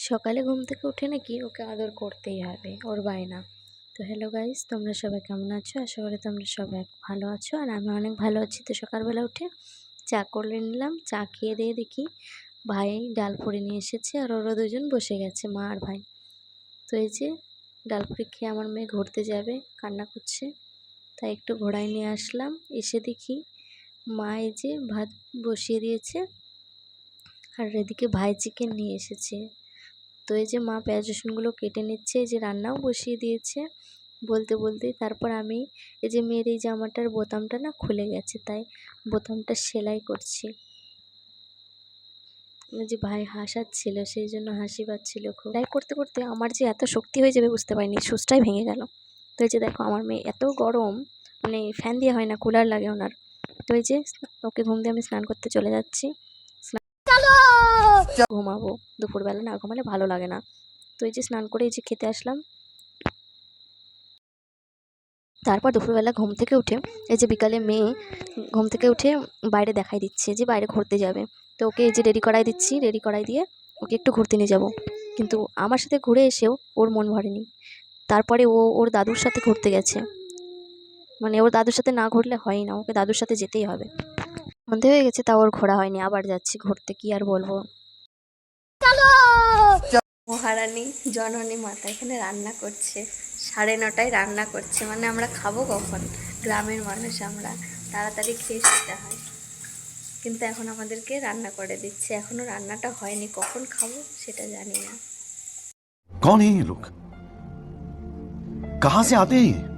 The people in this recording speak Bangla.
সকালে ঘুম থেকে উঠে নাকি ওকে আদর করতেই হবে, ওর বায়না। তো হ্যালো গাইস, তোমরা সবাই কেমন আছো? আশা করি তোমরা সবাই ভালো আছো, আর আমি অনেক ভালো আছি। তো সকালবেলা উঠে চা করে নিলাম। চা খেয়ে দিয়ে দেখি ভাই ডালপুরি নিয়ে এসেছে, আর ওরা দুজন বসে গেছে, মা আর ভাই। তো এই যে ডালপুরি খেয়ে আমার মেয়ে ঘুরতে যাবে, কান্না করছে, তাই একটু ঘোড়ায় নিয়ে আসলাম। এসে দেখি মা এই যে ভাত বসিয়ে দিয়েছে, আর এদিকে ভাই চিকেন নিয়ে এসেছে। তো এই যে মা পেঁয়াজ রসুনগুলো কেটে নিচ্ছে, এই যে রান্নাও বসিয়ে দিয়েছে। বলতে বলতেই তারপর আমি এই যে মেয়ের এই জামাটার বোতামটা না খুলে গেছে, তাই বোতামটা সেলাই করছি। যে ভাই হাসাচ্ছিল, সেই জন্য হাসি পাচ্ছিল খুব। সেলাই করতে করতে আমার যে এত শক্তি হয়ে যাবে বুঝতে পারিনি, সুচটাই ভেঙে গেল। তো এই যে দেখো আমার মেয়ে এত গরম, মানে ফ্যান দিয়ে হয় না, কুলার লাগে ওনার। তো এই যে ওকে ঘুম দিয়ে আমি স্নান করতে চলে যাচ্ছি। ঘুমাবো, দুপুরবেলা না ঘুমালে ভালো লাগে না। তো এই যে স্নান করে এই যে খেতে আসলাম। তারপর দুপুরবেলা ঘুম থেকে উঠে এই যে বিকালে মেয়ে ঘুম থেকে উঠে বাইরে দেখাই দিচ্ছে যে বাইরে ঘুরতে যাবে। তো ওকে এই যে রেডি করাই দিচ্ছি, রেডি করাই দিয়ে ওকে একটু ঘুরতে নিয়ে যাব। কিন্তু আমার সাথে ঘুরে এসেও ওর মন ভরেনি। তারপরে ও ওর দাদুর সাথে ঘুরতে গেছে, মানে ওর দাদুর সাথে না ঘুরলে হয় না, ওকে দাদুর সাথে যেতেই হবে। সন্ধে হয়ে গেছে, তাও ওর ঘোরা হয়নি, আবার যাচ্ছি ঘুরতে, কি আর বলবো। মহারানী জননী মাতা এখানে রান্না করছে, 9:30টায় রান্না করছে, মানে আমরা খাবো কখন? গ্রামের মানুষ আমরা, তাড়াতাড়ি খেয়ে শুতে হয়, কিন্তু এখন আমাদেরকে রান্না করে দিচ্ছে। এখনো রান্নাটা হয়নি, কখন খাবো সেটা জানি না। कौन है ये लोग? कहां से आते हैं?